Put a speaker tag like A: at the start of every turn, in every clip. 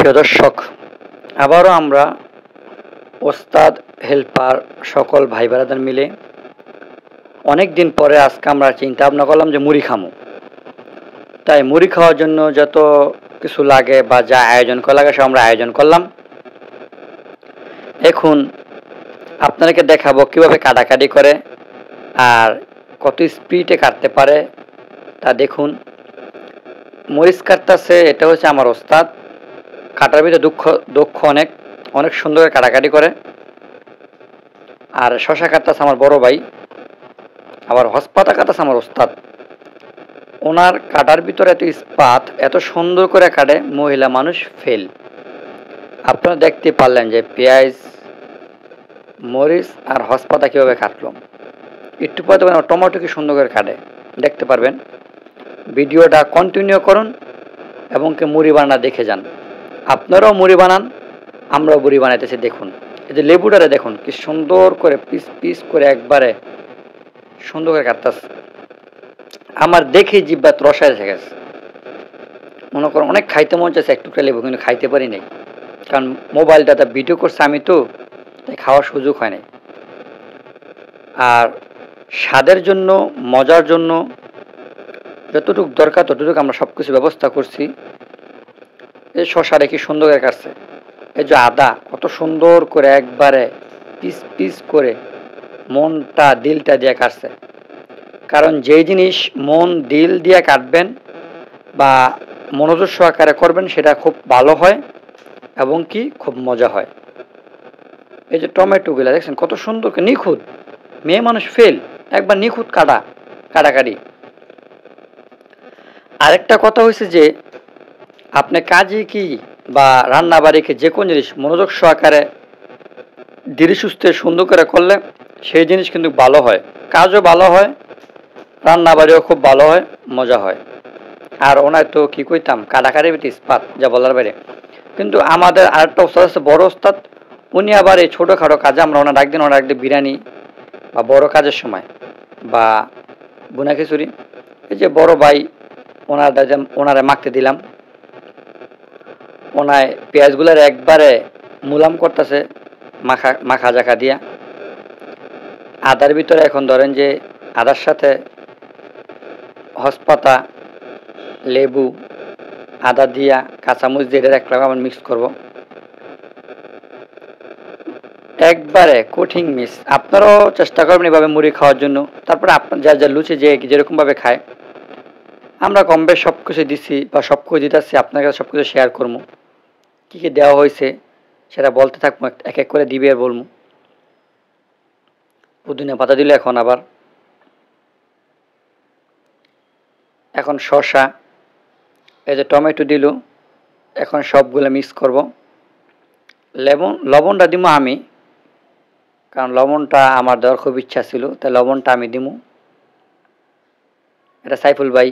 A: প্রিয় দর্শক, আবারও আমরা ওস্তাদ হেল্পার সকল ভাই ব্রাদার মিলে অনেক দিন পরে আজকে আমরা চিন্তা ভাবনা করলাম যে মুড়ি খামু। তাই মুড়ি খাওয়ার জন্য যত কিছু লাগে বা যা আয়োজন করা লাগে সব আমরা আয়োজন করলাম। এখন আপনাদেরকে দেখাবো কিভাবে কাটাকাটি করে আর কত স্পিডে কাটতে পারে তা দেখুন। মরিচ কাটতেছে, এটা হচ্ছে আমার ওস্তাদ। কাটার ভিতরে দক্ষ অনেক অনেক সুন্দর করে কাটাকাটি করে। আর শশা কাটতেছে আমার বড় ভাই, আবার হসপাতা কাটতেছে আমার ওস্তাদ। ওনার কাটার ভিতরে এত ইস্পাত, এত সুন্দর করে কাটে, মহিলা মানুষ ফেল। আপনারা দেখতে পারলেন যে পেঁয়াজ, মরিচ আর হসপাতা কীভাবে কাটলো। একটু পরে দেখবেন টমেটো কি সুন্দর করে কাটে, দেখতে পারবেন। ভিডিওটা কন্টিনিউ করুন এবং কি মুড়ি বানানা দেখে যান। আপনারাও মুড়ি বানান, আমরাও মুড়ি বানাইতেছি। দেখুন এই যে লেবুটারে দেখুন কি সুন্দর করে পিস পিস করে একবারে সুন্দর করে কাটতেছে। আমার দেখে জিব্বা রসায় থেকে গেছে। মনে করুন অনেক খাইতে মন চাইছে এক টুকরা লেবু, কিন্তু খাইতে পারি নাই, কারণ মোবাইলটাতে ভিডিও করছে আমি, তো তাই খাওয়ার সুযোগ হয় নাই। আর স্বাদের জন্য, মজার জন্য যতটুকু দরকার ততটুকু আমরা সব কিছু ব্যবস্থা করছি। এই শশা রেখে সুন্দর করে কাটছে। এই যে আদা কত সুন্দর করে একবারে পিস পিস করে মনটা দিলটা দিয়ে কাটছে। কারণ যেই জিনিস মন দিল দিয়ে কাটবেন বা মনোযোগ সহকারে করবেন সেটা খুব ভালো হয় এবং কি খুব মজা হয়। এই যে টমেটোগুলো দেখছেন কত সুন্দর করে নিখুঁত, মেয়ে মানুষ ফেল, একবার নিখুঁত কাটাকাটি। আরেকটা কথা হয়েছে যে আপনি কাজে কি বা রান্না বাড়িকে যে কোনো জিনিস মনোযোগ সহকারে ধীরে সুস্থে সুন্দর করে করলে সেই জিনিস কিন্তু ভালো হয়, কাজও ভালো হয়, রান্না বাড়িও খুব ভালো হয়, মজা হয়। আর ওনার তো কি কইতাম কাটাকাটি বেটি ইস্পাত, যা বলার বাইরে। কিন্তু আমাদের আরেকটা ওস্তাদ আছে, বড় ওস্তাদ। উনি আবার এই ছোটোখাটো কাজে আমরা ওনার ডাক দিন বিরিয়ানি বা বড় কাজের সময় বা বুনা খিচুড়ি। এই যে বড় ভাই ওনারে মাখতে দিলাম, ওনায় পেঁয়াজগুলার একবারে মুলাম করতেছে মাখা জাখা দিয়া। আদার ভিতরে এখন ধরেন যে আদার সাথে হসপাতা, লেবু, আদা দিয়া কাঁচামরিচ দিয়ে এটা একটা আবার মিক্স করব, একবারে কঠিন মিক্স। আপনারাও চেষ্টা করবেন এভাবে মুড়ি খাওয়ার জন্য। তারপরে আপনার যা লুচি যে যেরকমভাবে খায়, আমরা কম বেশ সব কিছু দিচ্ছি বা সব কিছু দিতেছি, আপনার কাছে সব কিছু শেয়ার করবো। কী কী দেওয়া হয়েছে সেটা বলতে থাকবো, এক এক করে দিবে আর বলবো। পুদিনা পাতা দিল, এখন শসা, এই যে টমেটো দিল, এখন সবগুলো মিক্স করব। লবণটা দিব আমি, কারণ লবণটা আমার দেওয়ার খুব ইচ্ছা ছিল, তাই লবণটা আমি দিব। এটা সাইফুল ভাই,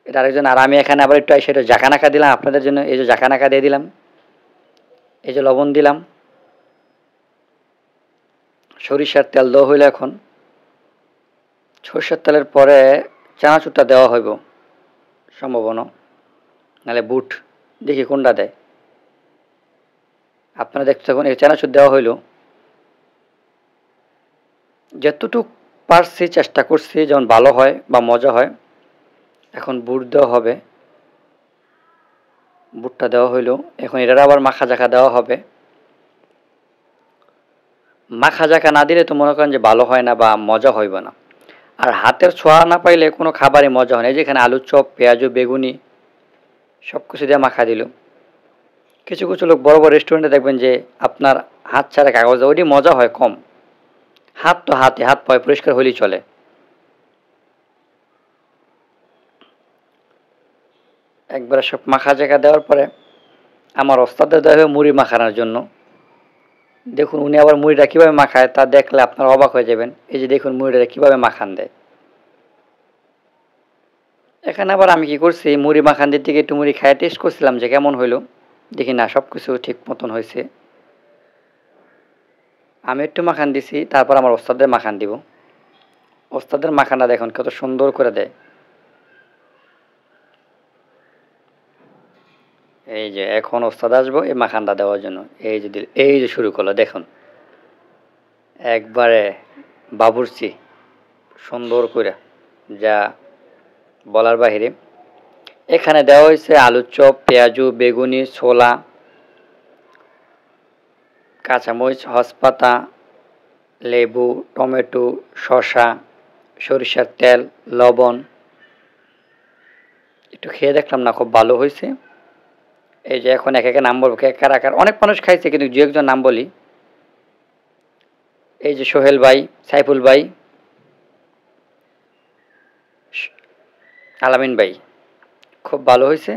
A: এটা আরেকজন। আর আমি এখানে আবার একটু সেটা জাকানাকা দিলাম আপনাদের জন্য। এই যে জাকানাকা দিয়ে দিলাম, এই যে লবণ দিলাম। সরিষার তেল দেওয়া হইলো। এখন সরিষার তেলের পরে চানাচুরটা দেওয়া হইব সম্ভাবনা, নাহলে বুট, দেখি কোনটা দেয়। আপনারা দেখতে থাকুন। এই চানাচুর দেওয়া হইল, যতটুক পারছি চেষ্টা করছি যেমন ভালো হয় বা মজা হয়। এখন বুট দেওয়া হবে, বুটটা দেওয়া হইল। এখন এটার আবার মাখা জাখা দেওয়া হবে। মাখা জাখা না দিলে তো মনে করেন যে ভালো হয় না বা মজা হইব না। আর হাতের ছোঁয়া না পাইলে কোনো খাবারই মজা হয় না। এই যেখানে আলুর চপ, পেঁয়াজু, বেগুনি সব কিছু দিয়ে মাখা দিল। কিছু কিছু লোক বড় বড় রেস্টুরেন্টে দেখবেন যে আপনার হাত ছাড়া কাগজ দেয়, ওটি মজা হয় কম। হাত তো হাত পায়ে পরিষ্কার হলেই চলে। একবারে সব মাখা জাখা দেওয়ার পরে আমার ওস্তাদের দেওয়া হবে মুড়ি মাখানোর জন্য। দেখুন উনি আবার মুড়িটা কীভাবে মাখায় তা দেখলে আপনারা অবাক হয়ে যাবেন। এই যে দেখুন মুড়িটা কীভাবে মাখান দেয়। এখানে আবার আমি কি করছি, মুড়ি মাখান দিতে গিয়ে একটু মুড়ি খাইয়ে টেস্ট করছিলাম যে কেমন হইলো। দেখি না, সব কিছু ঠিক মতন হয়েছে। আমি একটু মাখান দিছি, তারপর আমার ওস্তাদের মাখান দিব। ওস্তাদের মাখানটা দেখুন কত সুন্দর করে দেয়। এই যে এখন ওস্তাদ আসবো এই মাখানটা দেওয়ার জন্য। এই যে এই যে শুরু করলো দেখুন, একবারে বাবুর্চি সুন্দর করে, যা বলার বাহিরে। এখানে দেওয়া হয়েছে আলুর চপ, পেঁয়াজু, বেগুনি, ছোলা, কাঁচামরিচ, হসপাতা, লেবু, টমেটো, শসা, সরিষার তেল, লবণ। একটু খেয়ে দেখলাম না, খুব ভালো হয়েছে। এই যে এখন এক একে নাম বলবো, কার কার অনেক মানুষ খাইছে কিন্তু দু একজন নাম বলি। এই যে সোহেল ভাই, সাইফুল ভাই, আলামিন ভাই, খুব ভালো হয়েছে।